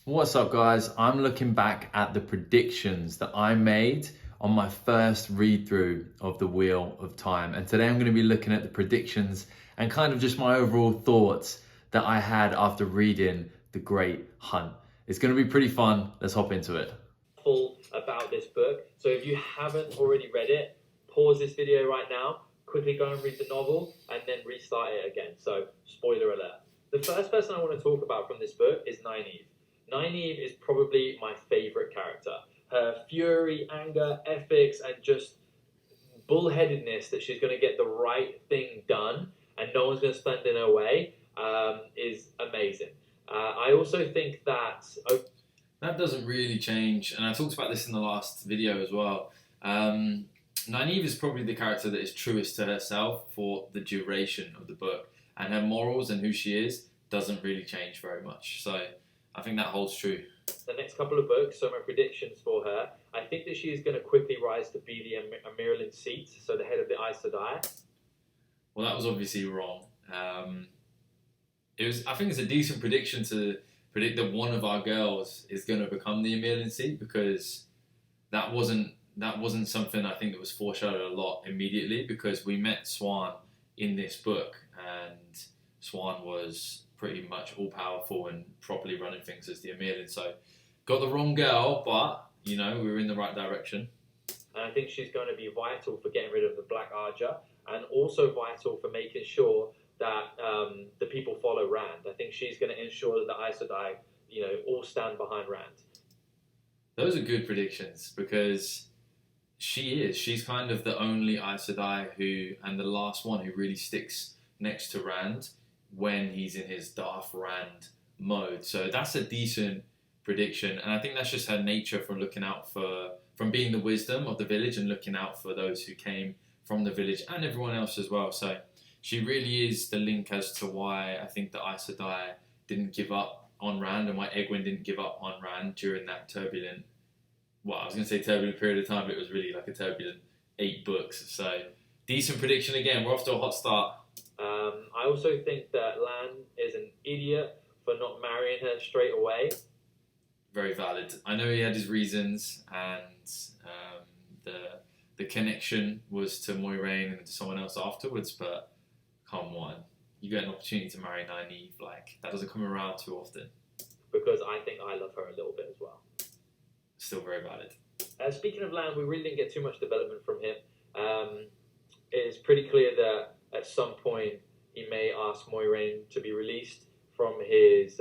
What's up, guys? I'm looking back at the predictions that I made on my first read through of The Wheel of Time. And today I'm going to be looking at the predictions and kind of just my overall thoughts that I had after reading The Great Hunt. It's going to be pretty fun. Let's hop into it. About this book. So if you haven't already read it, pause this video right now, quickly go and read the novel, and then restart it again. So, spoiler alert. The first person I want to talk about from this book is Nynaeve. Nynaeve is probably my favorite character. Her fury, anger, ethics, and just bullheadedness that she's going to get the right thing done and no one's going to stand in her way is amazing. I also think that That doesn't really change, and I talked about this in the last video as well. Nynaeve is probably the character that is truest to herself for the duration of the book, and her morals and who she is doesn't really change very much. So I think that holds true. The next couple of books, so my predictions for her, I think that she is going to quickly rise to be the Amiralin seat, so the head of the Aes Sedai. Well, that was obviously wrong. It was. I think it's a decent prediction to predict that one of our girls is going to become the Amiralin seat, because that wasn't something I think that was foreshadowed a lot immediately, because we met Swan in this book and Swan was pretty much all powerful and properly running things as the Amiralin. So got the wrong girl, but we were in the right direction. And I think she's going to be vital for getting rid of the Black Archer, and also vital for making sure that the people follow Rand. I think she's going to ensure that the Aes Sedai, all stand behind Rand. Those are good predictions, because she's kind of the only Aes Sedai and the last one who really sticks next to Rand when he's in his Darth Rand mode. So that's a decent prediction, and I think that's just her nature from being the wisdom of the village and looking out for those who came from the village and everyone else as well. So she really is the link as to why I think the Aes Sedai didn't give up on Rand, and why Egwene didn't give up on Rand during that turbulent, well, I was going to say turbulent period of time, but it was really like a turbulent 8 books. So decent prediction again. We're off to a hot start. I also think that Lan is an idiot for not marrying her straight away. Very valid. I know he had his reasons, and the connection was to Moiraine and to someone else afterwards, but come on. You get an opportunity to marry Nynaeve, like, that doesn't come around too often. Because I think I love her a little bit as well. Still very valid. Speaking of Lan, we really didn't get too much development from him. It's pretty clear that at some point he may ask Moiraine to be released from his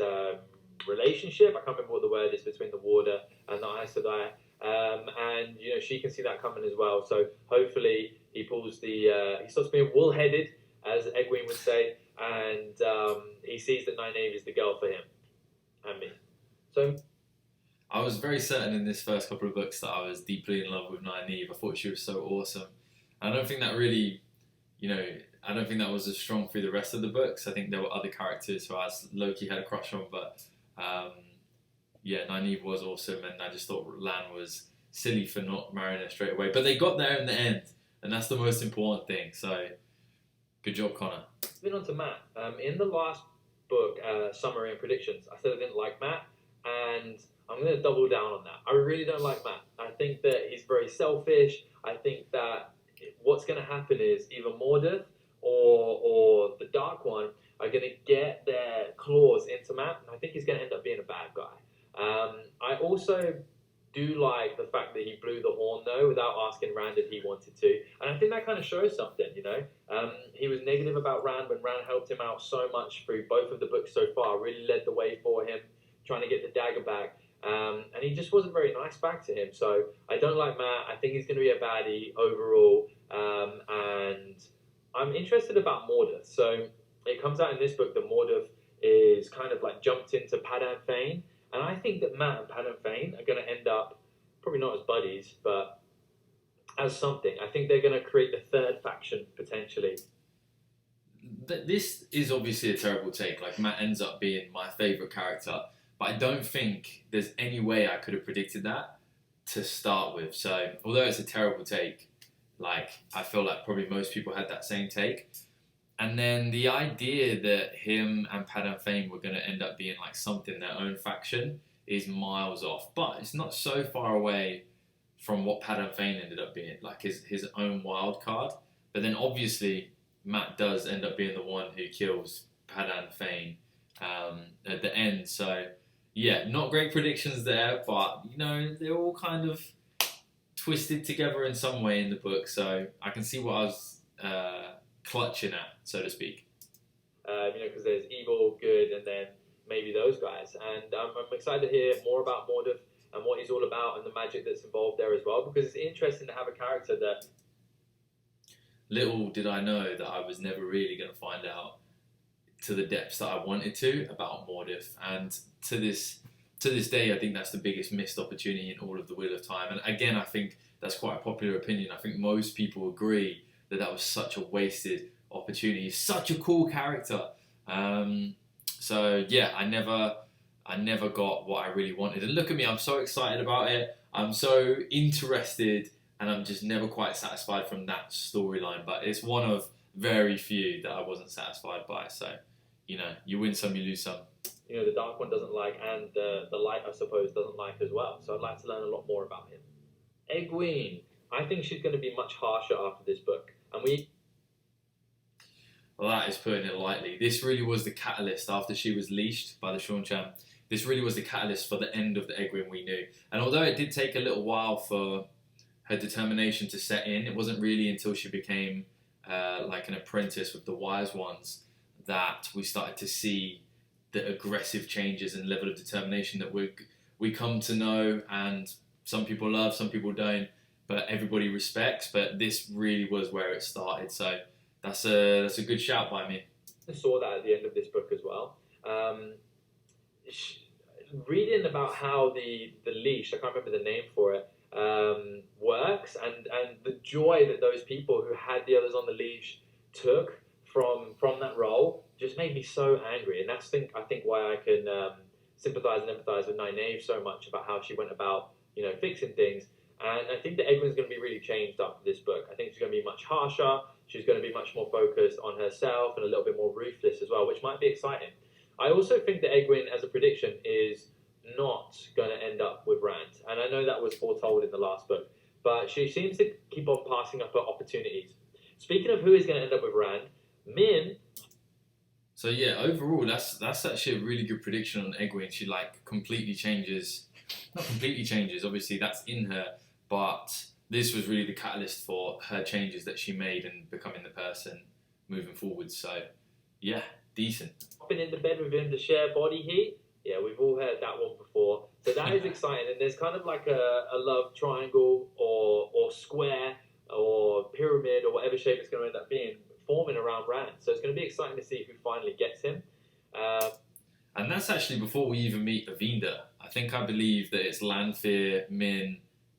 relationship. I can't remember what the word is between the Warder and the Aes Sedai. And she can see that coming as well. So hopefully he stops being wool-headed, as Egwene would say, and he sees that Nynaeve is the girl for him and me. So I was very certain in this first couple of books that I was deeply in love with Nynaeve. I thought she was so awesome. I don't think that really, I don't think that was as strong through the rest of the books. I think there were other characters who I low-key had a crush on, but Nynaeve was awesome, and I just thought Lan was silly for not marrying her straight away. But they got there in the end, and that's the most important thing. So, good job, Connor. moving on to Mat. In the last book, summary and predictions, I said I didn't like Mat, and I'm going to double down on that. I really don't like Mat. I think that he's very selfish. I think that what's going to happen is either Mordeth or the Dark One are going to get their claws into Mat, and I think he's going to end up being a bad guy. I also do like the fact that he blew the horn, though, without asking Rand if he wanted to. And I think that kind of shows something, He was negative about Rand when Rand helped him out so much through both of the books so far, really led the way for him, trying to get the dagger back. And he just wasn't very nice back to him. So I don't like Mat. I think he's going to be a baddie overall. And I'm interested about Mordeth. So it comes out in this book that Mordeth is kind of like jumped into Padan Fain. And I think that Mat and Padan Fain are going to end up, probably not as buddies, but as something. I think they're going to create the third faction, potentially. This is obviously a terrible take. Like, Mat ends up being my favourite character, but I don't think there's any way I could have predicted that to start with. So, although it's a terrible take, like, I feel like probably most people had that same take. And then the idea that him and Padan Fain were going to end up being like something, their own faction, is miles off, but it's not so far away from what Padan Fain ended up being, like his own wild card. But then obviously Mat does end up being the one who kills Padan Fain at the end. So yeah, not great predictions there, but you know, they're all kind of twisted together in some way in the book. So I can see what I was clutching at, so to speak. You know, because there's evil, good, and then maybe those guys. And I'm excited to hear more about Mordeth and what he's all about and the magic that's involved there as well, because it's interesting to have a character that... Little did I know that I was never really going to find out to the depths that I wanted to about Mordeth. And to this day, I think that's the biggest missed opportunity in all of the Wheel of Time. And again, I think that's quite a popular opinion. I think most people agree that that was such a wasted opportunity. He's such a cool character. So yeah, I never got what I really wanted. And look at me, I'm so excited about it. I'm so interested, and I'm just never quite satisfied from that storyline. But it's one of very few that I wasn't satisfied by. So, you know, you win some, you lose some. You know, the Dark One doesn't like, and the Light, I suppose, doesn't like as well. So I'd like to learn a lot more about him. Egwene, I think she's going to be much harsher after this book. And Well, that is putting it lightly. This really was the catalyst after she was leashed by the Seanchan. This really was the catalyst for the end of the Egwene we knew. And although it did take a little while for her determination to set in, it wasn't really until she became like an apprentice with the Wise Ones that we started to see the aggressive changes and level of determination that we come to know, and some people love, some people don't, but everybody respects. But this really was where it started. So that's a good shout by me. I saw that at the end of this book as well. Reading about how the leash, I can't remember the name for it, works, and the joy that those people who had the others on the leash took from that role just made me so angry. And that's I think why I can sympathise and empathise with Nynaeve so much about how she went about, you know, fixing things. And I think that Egwene's going to be really changed after this book. I think she's going to be much harsher. She's going to be much more focused on herself and a little bit more ruthless as well, which might be exciting. I also think that Egwene, as a prediction, is not going to end up with Rand. And I know that was foretold in the last book, but she seems to keep on passing up her opportunities. Speaking of who is going to end up with Rand, Min. So yeah, overall, that's actually a really good prediction on Egwene. She like completely changes, not completely changes, obviously that's in her, but this was really the catalyst for her changes that she made and becoming the person moving forward. So yeah, decent. Hopping into bed with him to share body heat. Yeah, we've all heard that one before. So that is exciting. And there's kind of like a love triangle or square or pyramid or whatever shape it's going to end up being forming around Rand. So it's going to be exciting to see who finally gets him. And that's actually before we even meet Avinda. I believe that it's Lanfear, Min,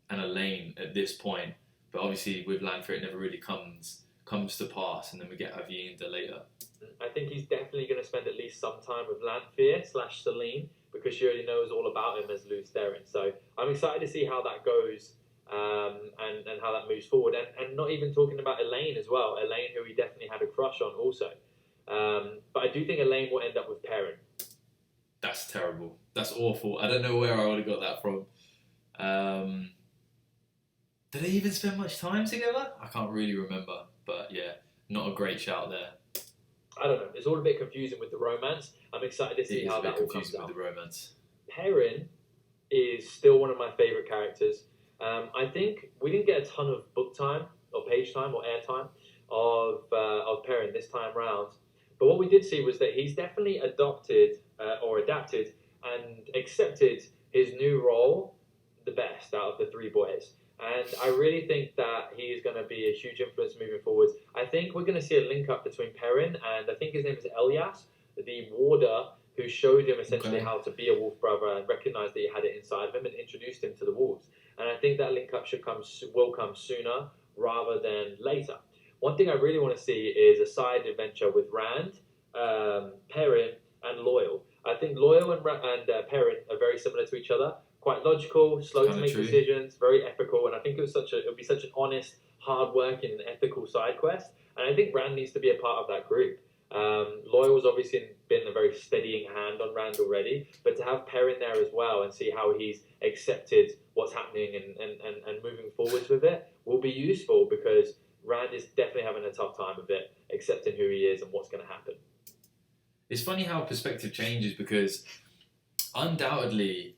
and Elaine at this point. But obviously with Lanfear it never really comes to pass, and then we get Avinda later. I think he's definitely going to spend at least some time with Lanfear / Selene, because she already knows all about him as Luce Theron. So I'm excited to see how that goes and how that moves forward. And not even talking about Elaine as well. Elaine, who he definitely had a crush on also. But I do think Elaine will end up with Perrin. That's terrible. That's awful. I don't know where I would have got that from. Did they even spend much time together? I can't really remember. But yeah, not a great shout there. I don't know. It's all a bit confusing with the romance. I'm excited to see how that all comes out. With the romance. Perrin is still one of my favourite characters. I think we didn't get a ton of book time or page time or air time of Perrin this time round. But what we did see was that he's definitely adapted and accepted his new role the best out of the three boys. And I really think that he is going to be a huge influence moving forward. I think we're going to see a link up between Perrin and I think his name is Elias, the warder who showed him essentially how to be a wolf brother and recognized that he had it inside of him and introduced him to the wolves. And I think that link up will come sooner rather than later. One thing I really want to see is a side adventure with Rand, Perrin, and Loyal. I think Loyal and Perrin are very similar to each other. Quite logical, slow to make decisions, very ethical, and I think it would be such an honest, hard-working, and ethical side quest. And I think Rand needs to be a part of that group. Loyal's obviously been a very steadying hand on Rand already, but to have Perrin there as well and see how he's accepted what's happening and moving forwards with it will be useful, because Rand is definitely having a tough time of it, accepting who he is and what's going to happen. It's funny how perspective changes, because undoubtedly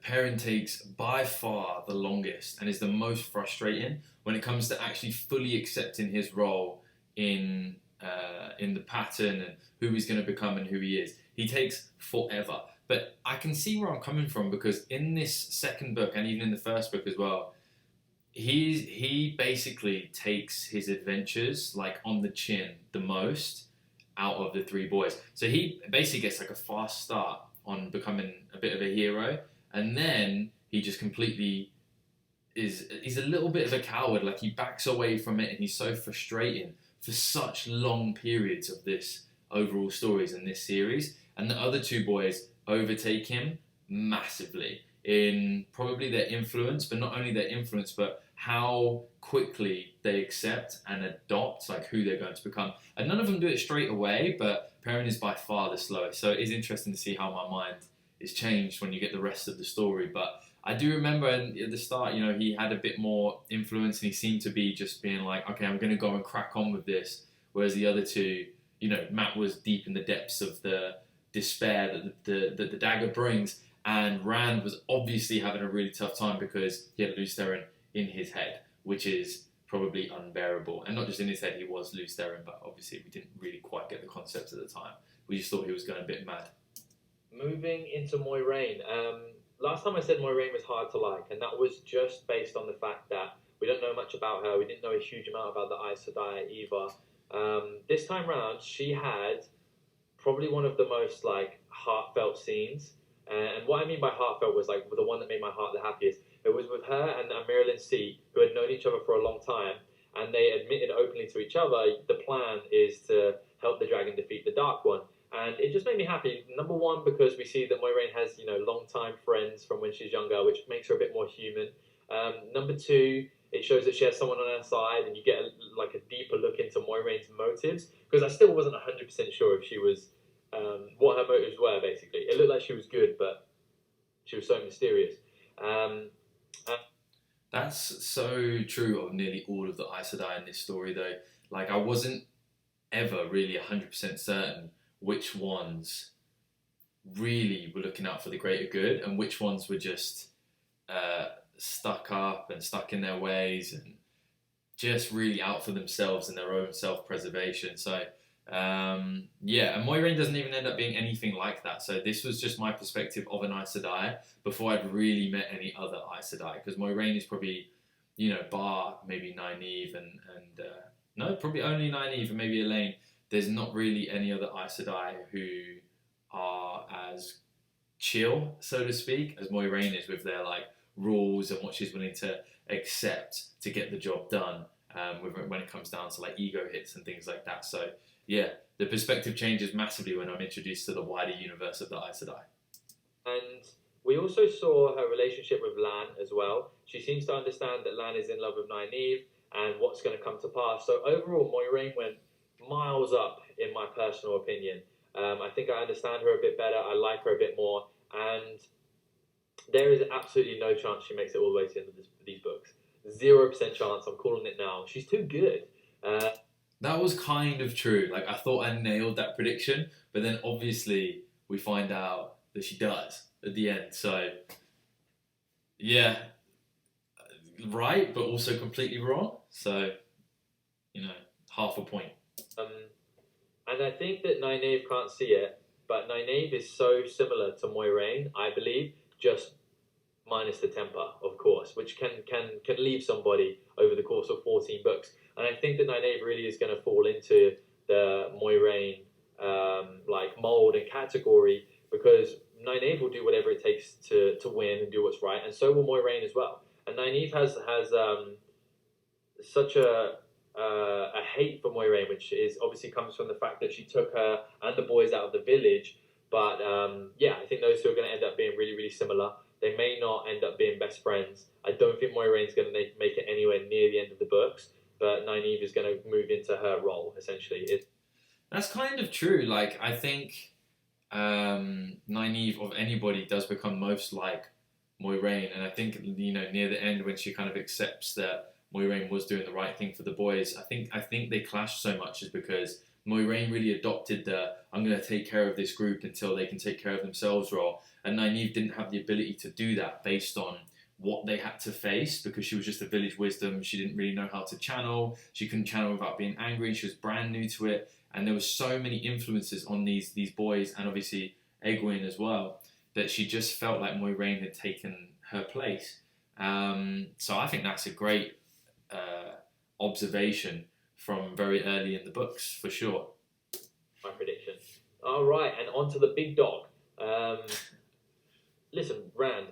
Perrin takes by far the longest and is the most frustrating when it comes to actually fully accepting his role in the pattern and who he's going to become and who he is. He takes forever. But I can see where I'm coming from, because in this second book, and even in the first book as well, he basically takes his adventures like on the chin the most out of the three boys. So he basically gets like a fast start on becoming a bit of a hero, and then he just completely he's a little bit of a coward. Like, he backs away from it, and he's so frustrating for such long periods of this overall stories in this series. And the other two boys overtake him massively in probably their influence, but not only their influence, but how quickly they accept and adopt like who they're going to become. And none of them do it straight away, but Perrin is by far the slowest. So it is interesting to see how my mind is changed when you get the rest of the story. But I do remember at the start, you know, he had a bit more influence, and he seemed to be just being like, okay, I'm going to go and crack on with this. Whereas the other two, you know, Mat was deep in the depths of the despair that the dagger brings, and Rand was obviously having a really tough time because he had Lews Therin in his head, which is probably unbearable. And not just in his head, he was Lews Therin, but obviously we didn't really quite get the concepts at the time. We just thought he was going a bit mad. Moving into Moiraine. Last time I said Moiraine was hard to like, and that was just based on the fact that we don't know much about her. We didn't know a huge amount about the Aes Sedai either. This time round, she had probably one of the most like heartfelt scenes. And what I mean by heartfelt was like the one that made my heart the happiest. It was with her and Marilyn C, who had known each other for a long time, and they admitted openly to each other the plan is to help the dragon defeat the Dark One. And it just made me happy. Number one, because we see that Moiraine has, you know, long-time friends from when she's younger, which makes her a bit more human. Number two, it shows that she has someone on her side, and you get like a deeper look into Moiraine's motives. Because I still wasn't 100% sure if she was, what her motives were, basically. It looked like she was good, but she was so mysterious. That's so true of nearly all of the Aes Sedai in this story, though. Like, I wasn't ever really 100% certain which ones really were looking out for the greater good and which ones were just stuck up and stuck in their ways and just really out for themselves and their own self-preservation. So, yeah, and Moiraine doesn't even end up being anything like that. So this was just my perspective of an Aes Sedai before I'd really met any other Aes Sedai, because Moiraine is probably, you know, bar maybe Nynaeve and no, probably only Nynaeve and maybe Elaine. There's not really any other Aes Sedai who are as chill, so to speak, as Moiraine is with their like rules and what she's willing to accept to get the job done. When it comes down to like ego hits and things like that. So yeah, the perspective changes massively when I'm introduced to the wider universe of the Aes Sedai. And we also saw her relationship with Lan as well. She seems to understand that Lan is in love with Nynaeve and what's going to come to pass. So overall, Moiraine went miles up in my personal opinion. I think I understand her a bit better. I like her a bit more. And there is absolutely no chance she makes it all the way to the end of these books. 0% chance. I'm calling it now. She's too good. That was kind of true. Like, I thought I nailed that prediction, but then obviously we find out that she does at the end. So, yeah, right, but also completely wrong. So, you know, half a point. And I think that Nynaeve can't see it, but Nynaeve is so similar to Moiraine, I believe, just minus the temper, of course, which can leave somebody over the course of 14 books. And I think that Nynaeve really is going to fall into the Moiraine like mold and category, because Nynaeve will do whatever it takes to win and do what's right, and so will Moiraine as well. And Nynaeve has such a hate for Moiraine, which is obviously comes from the fact that she took her and the boys out of the village. But yeah, I think those two are going to end up being really, really similar. They may not end up being best friends. I don't think Moiraine's going to make it anywhere near the end of the books, but Nynaeve is going to move into her role, essentially. That's kind of true. Like, I think Nynaeve of anybody does become most like Moiraine, and I think near the end when she kind of accepts that Moiraine was doing the right thing for the boys, I think they clashed so much is because Moiraine really adopted the "I'm going to take care of this group until they can take care of themselves" role, and Nynaeve didn't have the ability to do that based on what they had to face because she was just a village wisdom. She didn't really know how to channel. She couldn't channel without being angry. She was brand new to it, and there was so many influences on these boys and obviously Egwene as well that she just felt like Moiraine had taken her place. So I think that's a great observation from very early in the books for sure. My prediction. All right, and on to the big dog. Listen, Rand,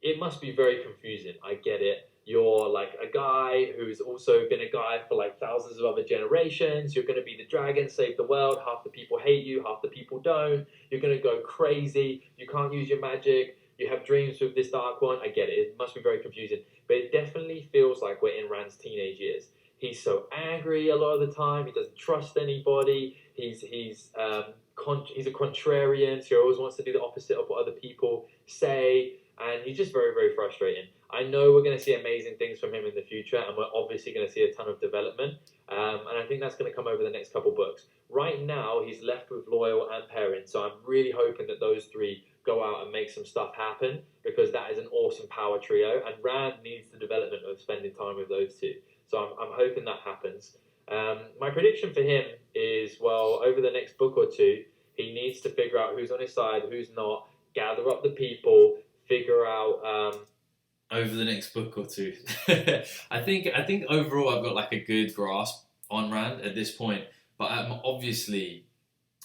it must be very confusing. I get it. You're like a guy who's also been a guy for like thousands of other generations. You're going to be the dragon, save the world. Half the people hate you, half the people don't. You're going to go crazy. You can't use your magic. You have dreams with this dark one. I get it. It must be very confusing. But it definitely feels like we're in Rand's teenage years. He's so angry a lot of the time. He doesn't trust anybody. He's a contrarian, so he always wants to do the opposite of what other people say. And he's just very, very frustrating. I know we're going to see amazing things from him in the future, and we're obviously going to see a ton of development. And I think that's going to come over the next couple books. Right now, he's left with Loyal and Perrin, so I'm really hoping that those three go out and make some stuff happen, because that is an awesome power trio, and Rand needs the development of spending time with those two. So I'm hoping that happens. My prediction for him is, well, over the next book or two, he needs to figure out who's on his side, who's not, gather up the people, figure out over the next book or two. I think overall I've got like a good grasp on Rand at this point, but I'm obviously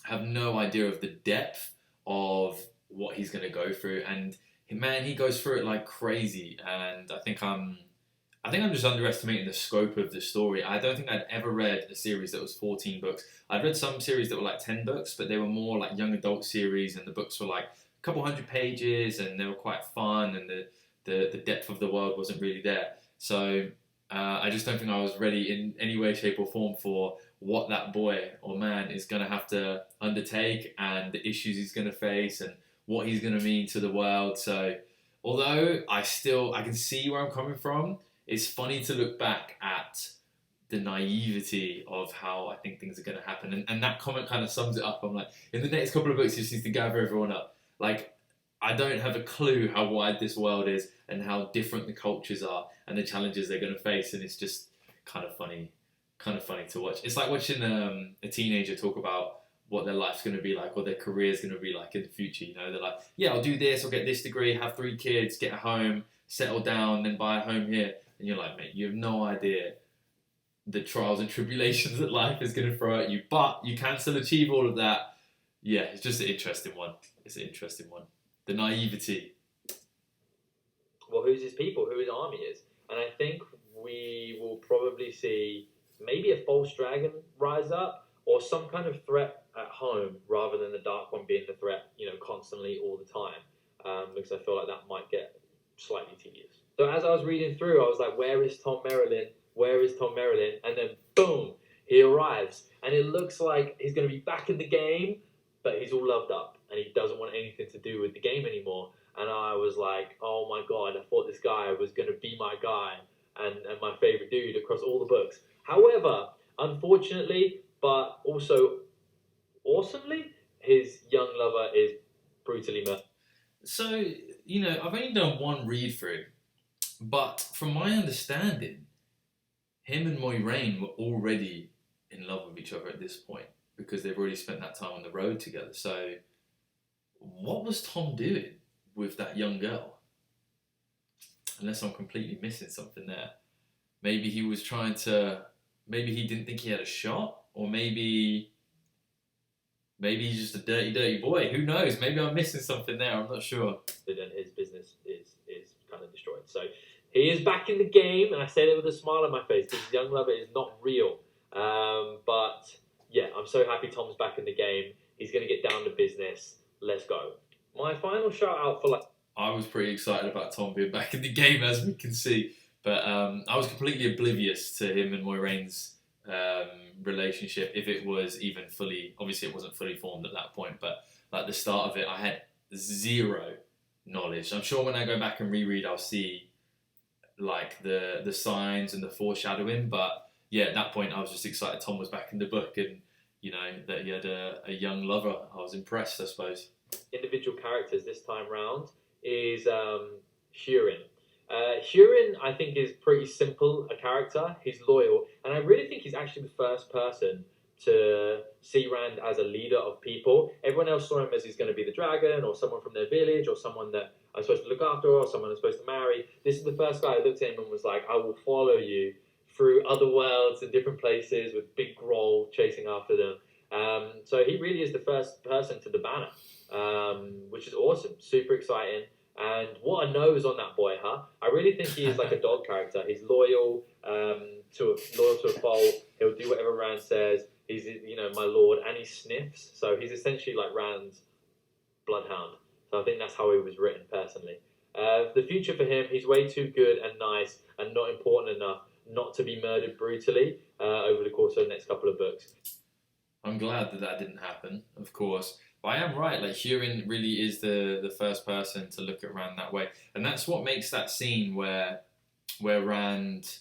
have no idea of the depth of what he's going to go through, and man, he goes through it like crazy, and I think I'm just underestimating the scope of the story. I don't think I'd ever read a series that was 14 books. I'd read some series that were like 10 books, but they were more like young adult series, and the books were like a couple hundred pages, and they were quite fun, and the depth of the world wasn't really there. So I just don't think I was ready in any way, shape, or form for what that boy or man is going to have to undertake, and the issues he's going to face, and what he's going to mean to the world. So although I can see where I'm coming from, it's funny to look back at the naivety of how I think things are going to happen. And that comment kind of sums it up. I'm like, in the next couple of books, he just needs to gather everyone up. Like, I don't have a clue how wide this world is and how different the cultures are and the challenges they're going to face. And it's just kind of funny to watch. It's like watching a teenager talk about what their life's going to be like, or their career's going to be like in the future. You know, they're like, yeah, I'll do this, I'll get this degree, have 3 kids, get a home, settle down, then buy a home here. And you're like, mate, you have no idea the trials and tribulations that life is going to throw at you, but you can still achieve all of that. Yeah, it's just an interesting one. The naivety. well, who's his people, who his army is. And I think we will probably see maybe a false dragon rise up, or some kind of threat at home rather than the Dark One being the threat, constantly all the time. Because I feel like that might get slightly tedious. So as I was reading through, I was like, where is Thom Merrilin? Where is Thom Merrilin? And then boom, he arrives. And it looks like he's going to be back in the game, but he's all loved up and he doesn't want anything to do with the game anymore. And I was like, oh my God, I thought this guy was going to be my guy and my favorite dude across all the books. However, unfortunately, but also awesomely, his young lover is brutally murdered. So, I've only done one read through, but from my understanding, him and Moiraine were already in love with each other at this point because they've already spent that time on the road together. So, what was Thom doing with that young girl? Unless I'm completely missing something there. Maybe he was maybe he didn't think he had a shot, or maybe he's just a dirty, dirty boy. Who knows? Maybe I'm missing something there. I'm not sure. Then his business is kind of destroyed. So he is back in the game, and I said it with a smile on my face. This young lover is not real. But yeah, I'm so happy Thom's back in the game. He's going to get down to business. Let's go. My final shout out for I was pretty excited about Thom being back in the game, as we can see. But I was completely oblivious to him and Moiraine's relationship, if it was even fully, obviously it wasn't fully formed at that point, but like the start of it, I had zero knowledge. I'm sure when I go back and reread, I'll see like the signs and the foreshadowing, but yeah, at that point I was just excited Thom was back in the book, and you know that he had a young lover. I was impressed, I suppose. Individual characters this time round is Hurin. Hurin, I think, is pretty simple a character. He's loyal, and I really think he's actually the first person to see Rand as a leader of people. Everyone else saw him as he's going to be the dragon, or someone from their village, or someone that I'm supposed to look after, or someone I'm supposed to marry. This is the first guy who looked at him and was like, I will follow you through other worlds and different places with big Groll chasing after them. So he really is the first person to the banner, which is awesome, super exciting. And what a nose on that boy, huh? I really think he is like a dog character. He's loyal to a fault. He'll do whatever Rand says. He's, you know, my lord, and he sniffs. So he's essentially like Rand's bloodhound. So I think that's how he was written personally. The future for him, he's way too good and nice and not important enough not to be murdered brutally over the course of the next couple of books. I'm glad that didn't happen, of course. But I am right, like Hurin really is the first person to look at Rand that way. And that's what makes that scene where Rand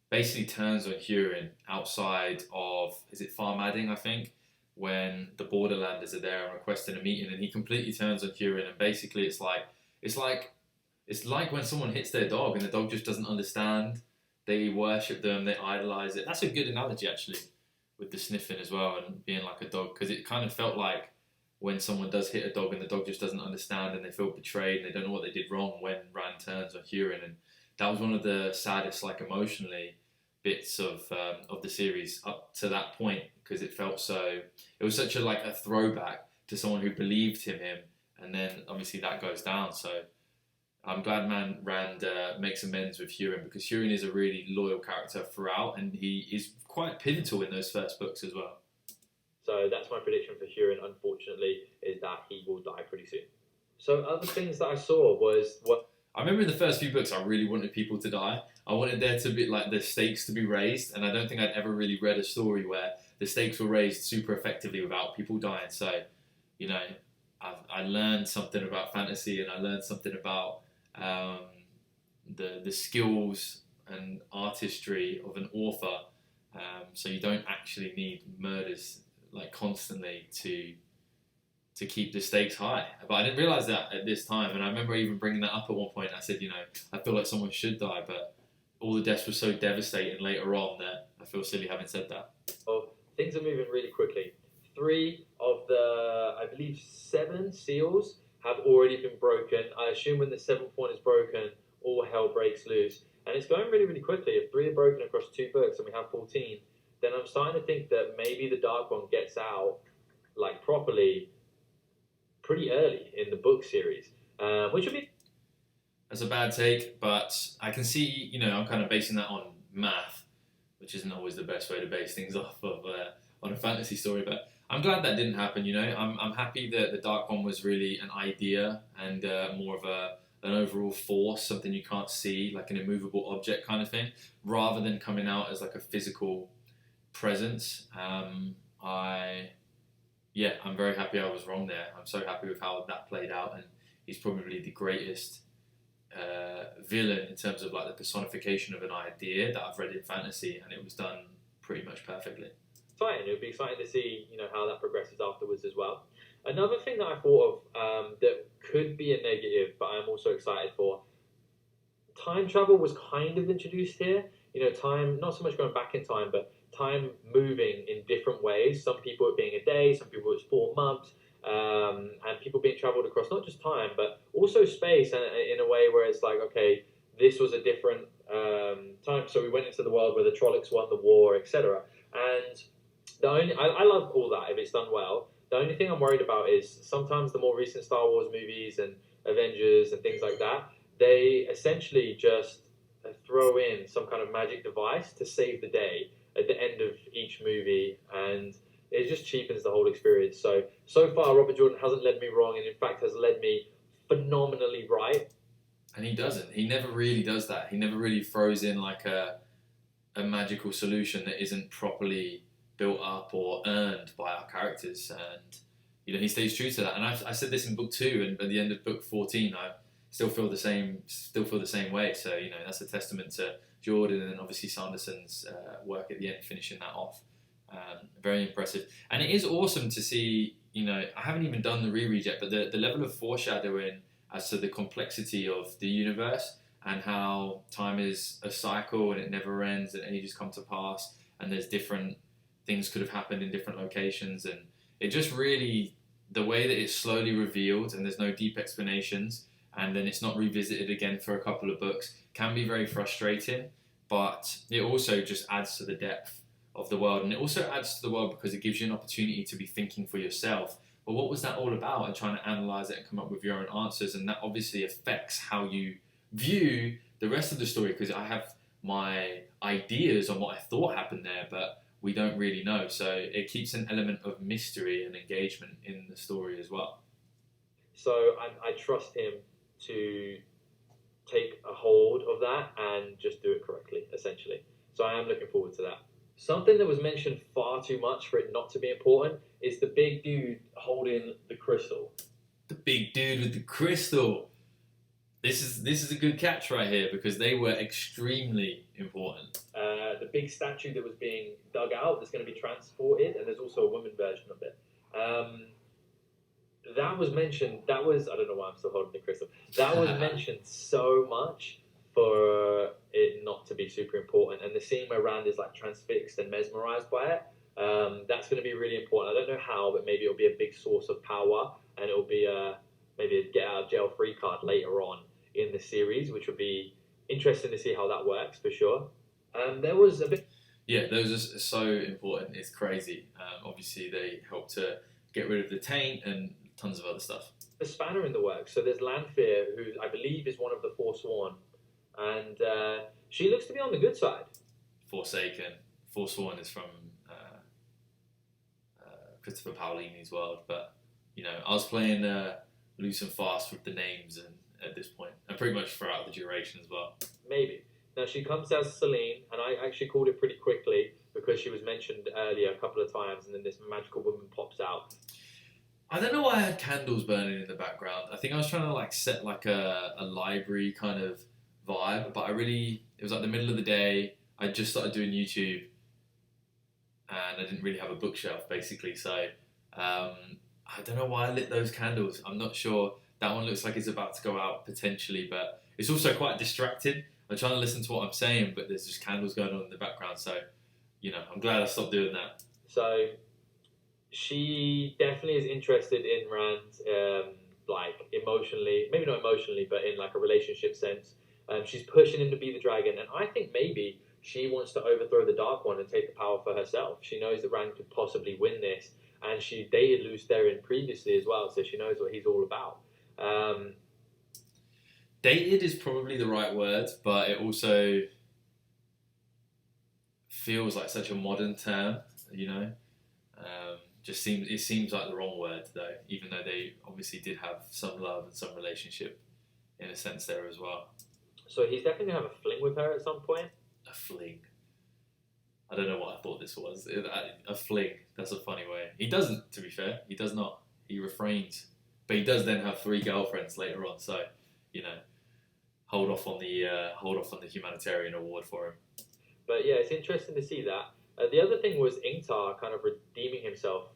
basically turns on Hurin outside of, is it Farmadding, I think, when the Borderlanders are there and requesting a meeting, and he completely turns on Hurin, and basically it's like when someone hits their dog and the dog just doesn't understand. They worship them, they idolize it. That's a good analogy, actually, with the sniffing as well and being like a dog, because it kind of felt like when someone does hit a dog and the dog just doesn't understand and they feel betrayed and they don't know what they did wrong when Rand turns on Hurin. And that was one of the saddest, like emotionally, bits of the series up to that point, because it was such a throwback to someone who believed in him, and then obviously that goes down. So I'm glad Rand makes amends with Hurin, because Hurin is a really loyal character throughout, and he is quite pivotal in those first books as well. So that's my prediction for Hurin, unfortunately, is that he will die pretty soon. So other things that I saw was what... I remember in the first few books I really wanted people to die. I wanted there to be like the stakes to be raised, and I don't think I'd ever really read a story where the stakes were raised super effectively without people dying. So, you know, I learned something about fantasy, and I learned something about the skills and artistry of an author. So you don't actually need murders like constantly to keep the stakes high. But I didn't realise that at this time, and I remember even bringing that up at one point. I said, you know, I feel like someone should die, but all the deaths were so devastating later on that I feel silly having said that. Oh, things are moving really quickly. 3 of the, I believe, 7 seals have already been broken. I assume when the 7th one is broken, all hell breaks loose. And it's going really, really quickly. If 3 are broken across 2 books and we have 14, then I'm starting to think that maybe the Dark One gets out like properly pretty early in the book series, which would be... That's a bad take, but I can see, you know, I'm kind of basing that on math, which isn't always the best way to base things off of on a fantasy story, but I'm glad that didn't happen, you know. I'm happy that the Dark One was really an idea and more of an overall force, something you can't see, like an immovable object kind of thing, rather than coming out as like a physical presence. I'm very happy I was wrong there. I'm so happy with how that played out, and he's probably the greatest villain in terms of like the personification of an idea that I've read in fantasy, and it was done pretty much perfectly. Exciting. It would be exciting to see, you know, how that progresses afterwards as well. Another thing that I thought of that could be a negative, but I'm also excited for, time travel was kind of introduced here. You know, time, not so much going back in time, but time moving in different ways. Some people it being a day, some people it's 4 months, and people being traveled across not just time, but also space, and in a way where it's like, okay, this was a different time. So we went into the world where the Trollocs won the war, etc. And I love all that if it's done well. The only thing I'm worried about is sometimes the more recent Star Wars movies and Avengers and things like that, they essentially just throw in some kind of magic device to save the day at the end of each movie, and it just cheapens the whole experience. So far, Robert Jordan hasn't led me wrong, and in fact has led me phenomenally right. And he doesn't. He never really does that. He never really throws in like a a magical solution that isn't properly built up or earned by our characters. And he stays true to that. And I said this in book 2, and at the end of book 14, I still feel the same way. So that's a testament to Jordan, and then obviously Sanderson's work at the end, finishing that off. Very impressive. And it is awesome to see. I haven't even done the reread yet, but the level of foreshadowing as to the complexity of the universe, and how time is a cycle and it never ends, and ages come to pass, and there's different things could have happened in different locations, and it just really, the way that it's slowly revealed and there's no deep explanations, and then it's not revisited again for a couple of books, can be very frustrating, but it also just adds to the depth of the world. And it also adds to the world because it gives you an opportunity to be thinking for yourself, well, what was that all about, and trying to analyze it and come up with your own answers. And that obviously affects how you view the rest of the story, because I have my ideas on what I thought happened there, but we don't really know. So it keeps an element of mystery and engagement in the story as well. So I trust him to take a hold of that and just do it correctly, essentially. So I am looking forward to that. Something that was mentioned far too much for it not to be important is the big dude holding the crystal. The big dude with the crystal. This is a good catch right here, because they were extremely important. The big statue that was being dug out that's going to be transported, and there's also a woman version of it. That was mentioned. I don't know why I'm still holding the crystal. That was mentioned so much for it not to be super important. And the scene where Rand is like transfixed and mesmerized by it, that's going to be really important. I don't know how, but maybe it'll be a big source of power, and it'll be maybe a get out of jail free card later on in the series, which would be interesting to see how that works for sure. There was a bit. Yeah, those are so important. It's crazy. Obviously, they help to get rid of the taint and tons of other stuff. A spanner in the works. So there's Lanfear, who I believe is one of the Forsworn, and she looks to be on the good side. Forsaken. Forsworn is from Christopher Paolini's world, but I was playing loose and fast with the names and at this point, and pretty much throughout the duration as well. Maybe. Now she comes as Selene, and I actually called it pretty quickly because she was mentioned earlier a couple of times, and then this magical woman pops out. I don't know why I had candles burning in the background. I think I was trying to set a library kind of vibe, but it was like the middle of the day. I just started doing YouTube, and I didn't really have a bookshelf basically, so I don't know why I lit those candles. I'm not sure. That one looks like it's about to go out potentially, but it's also quite distracting. I'm trying to listen to what I'm saying, but there's just candles going on in the background, so I'm glad I stopped doing that. So she definitely is interested in Rand, emotionally, maybe not emotionally, but in a relationship sense. She's pushing him to be the dragon, and I think maybe she wants to overthrow the Dark One and take the power for herself. She knows that Rand could possibly win this, and she dated Lews Therin previously as well, so she knows what he's all about. Dated is probably the right word, but it also feels like such a modern term, It seems like the wrong word though, even though they obviously did have some love and some relationship in a sense there as well. So he's definitely going to have a fling with her at some point. A fling. I don't know what I thought this was. A fling. That's a funny way. He doesn't, to be fair. He does not. He refrains. But he does then have 3 girlfriends later on. So, hold off on the humanitarian award for him. But yeah, it's interesting to see that. The other thing was Ingtar kind of redeeming himself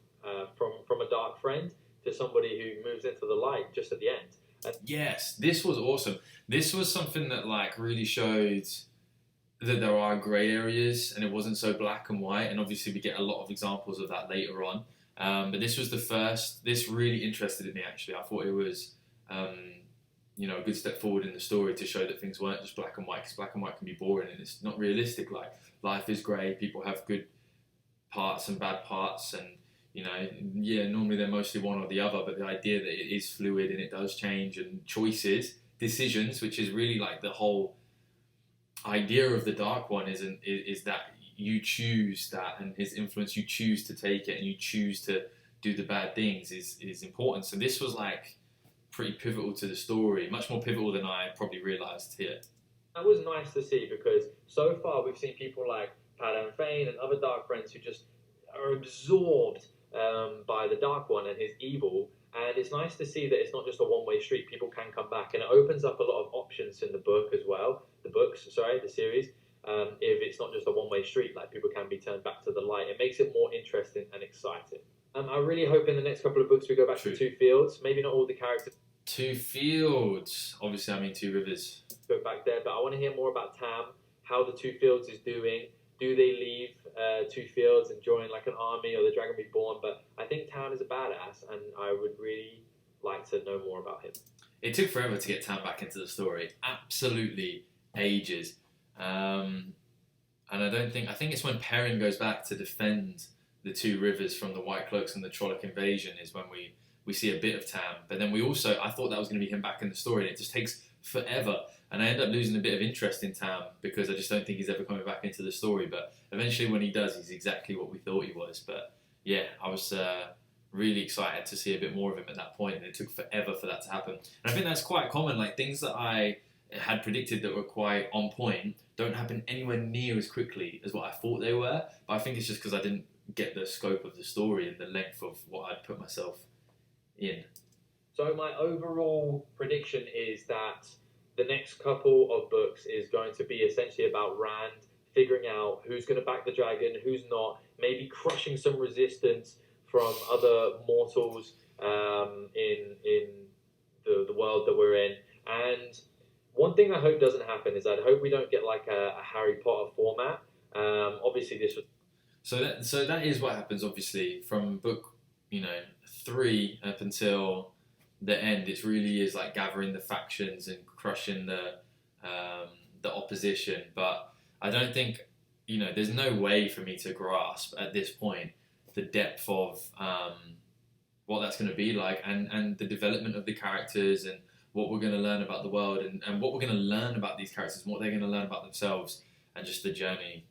from a dark friend to somebody who moves into the light just at the end. Yes, this was awesome. This was something that really showed that there are grey areas and it wasn't so black and white, and obviously we get a lot of examples of that later on. But this was the first. This really interested me actually. I thought it was a good step forward in the story to show that things weren't just black and white, because black and white can be boring and it's not realistic. Life is grey, people have good parts and bad parts, and normally they're mostly one or the other, but the idea that it is fluid and it does change, and decisions, which is really the whole idea of the Dark One is that you choose that, and his influence, you choose to take it and you choose to do the bad things is important. So this was pretty pivotal to the story, much more pivotal than I probably realised here. That was nice to see because so far we've seen people like Padan Fane and other Dark Friends who just are absorbed by the Dark One and his evil. And it's nice to see that it's not just a one-way street. People can come back, and it opens up a lot of options in the book as well. The series. If it's not just a one-way street, like people can be turned back to the light, it makes it more interesting and exciting. I really hope in the next couple of books we go back to Two Fields. Maybe not all the characters. Two Fields. Obviously, I mean Two Rivers. Go back there, but I want to hear more about Thom, how the Two Fields is doing. Do they leave Two Fields and join like an army or the Dragon Reborn? But I think Thom is a badass, and I would really like to know more about him. It took forever to get Thom back into the story. Absolutely ages. And I think it's when Perrin goes back to defend the Two Rivers from the White Cloaks and the Trolloc invasion is when we see a bit of Thom. But then I thought that was going to be him back in the story, and it just takes forever. And I end up losing a bit of interest in Thom because I just don't think he's ever coming back into the story. But eventually when he does, he's exactly what we thought he was. But yeah, I was really excited to see a bit more of him at that point, and it took forever for that to happen. And I think that's quite common, like things that I had predicted that were quite on point don't happen anywhere near as quickly as what I thought they were. But I think it's just because I didn't get the scope of the story and the length of what I'd put myself in. So my overall prediction is that the next couple of books is going to be essentially about Rand figuring out who's going to back the dragon, who's not, maybe crushing some resistance from other mortals in the world that we're in. And one thing I hope doesn't happen is I hope we don't get like a Harry Potter format. Obviously, this was so that is what happens. Obviously, from book 3 up until the end, it really is like gathering the factions and crushing the opposition. But I don't think there's no way for me to grasp at this point the depth of what that's going to be like, and the development of the characters, and what we're going to learn about the world, and what we're going to learn about these characters, and what they're going to learn about themselves, and just the journey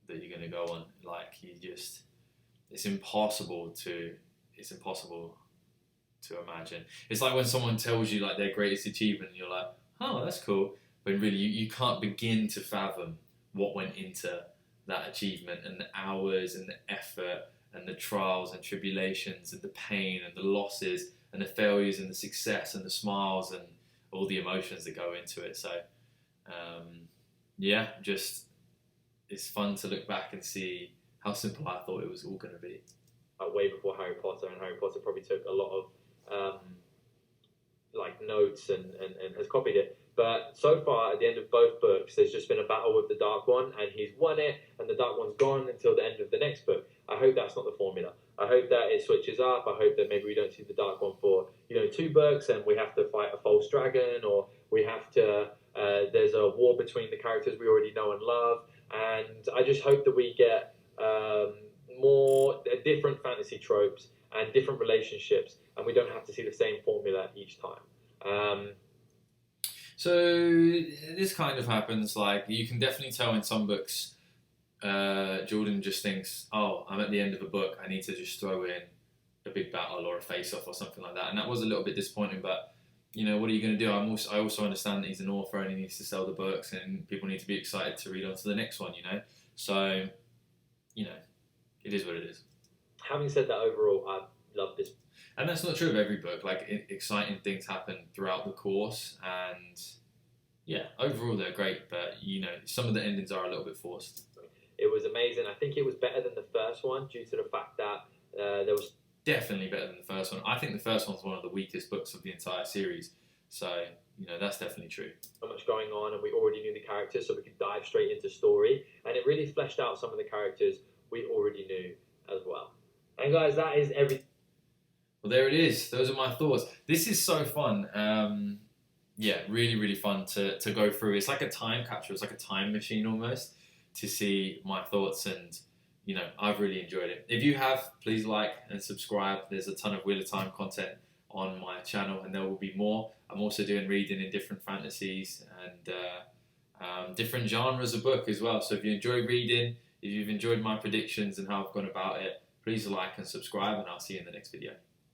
that you're going to go on. Like, it's impossible to imagine. It's like when someone tells you like their greatest achievement, and you're like, oh, that's cool, but really you can't begin to fathom what went into that achievement, and the hours and the effort and the trials and tribulations and the pain and the losses and the failures and the success and the smiles and all the emotions that go into it. So it's fun to look back and see how simple I thought it was all going to be. Way before Harry Potter, and Harry Potter probably took a lot of notes and has copied it. But so far, at the end of both books, there's just been a battle with the Dark One, and he's won it, and the Dark One's gone until the end of the next book. I hope that's not the formula. I hope that it switches up. I hope that maybe we don't see the Dark One for 2 books, and we have to fight a false dragon, or we have to. There's a war between the characters we already know and love, and I just hope that we get more different fantasy tropes and different relationships, and we don't have to see the same formula each time. So this kind of happens. Like, you can definitely tell in some books, Jordan just thinks, "Oh, I'm at the end of a book. I need to just throw in a big battle or a face-off or something like that." And that was a little bit disappointing. But what are you going to do? I also understand that he's an author and he needs to sell the books, and people need to be excited to read on to the next one. So it is what it is. Having said that, overall, I love this. And that's not true of every book. Like, exciting things happen throughout the course, and yeah, overall they're great. But some of the endings are a little bit forced. It was amazing. I think it was better than the first one due to the fact that there was definitely better than the first one. I think the first one's one of the weakest books of the entire series. So that's definitely true. So much going on, and we already knew the characters, so we could dive straight into story, and it really fleshed out some of the characters we already knew as well. And guys, that is everything. Well, there it is. Those are my thoughts. This is so fun. Really, really fun to go through. It's like a time capsule. It's like a time machine almost, to see my thoughts, and I've really enjoyed it. If you have, please like and subscribe. There's a ton of Wheel of Time content on my channel, and there will be more. I'm also doing reading in different fantasies and different genres of book as well. So if you enjoy reading, if you've enjoyed my predictions and how I've gone about it, please like and subscribe, and I'll see you in the next video.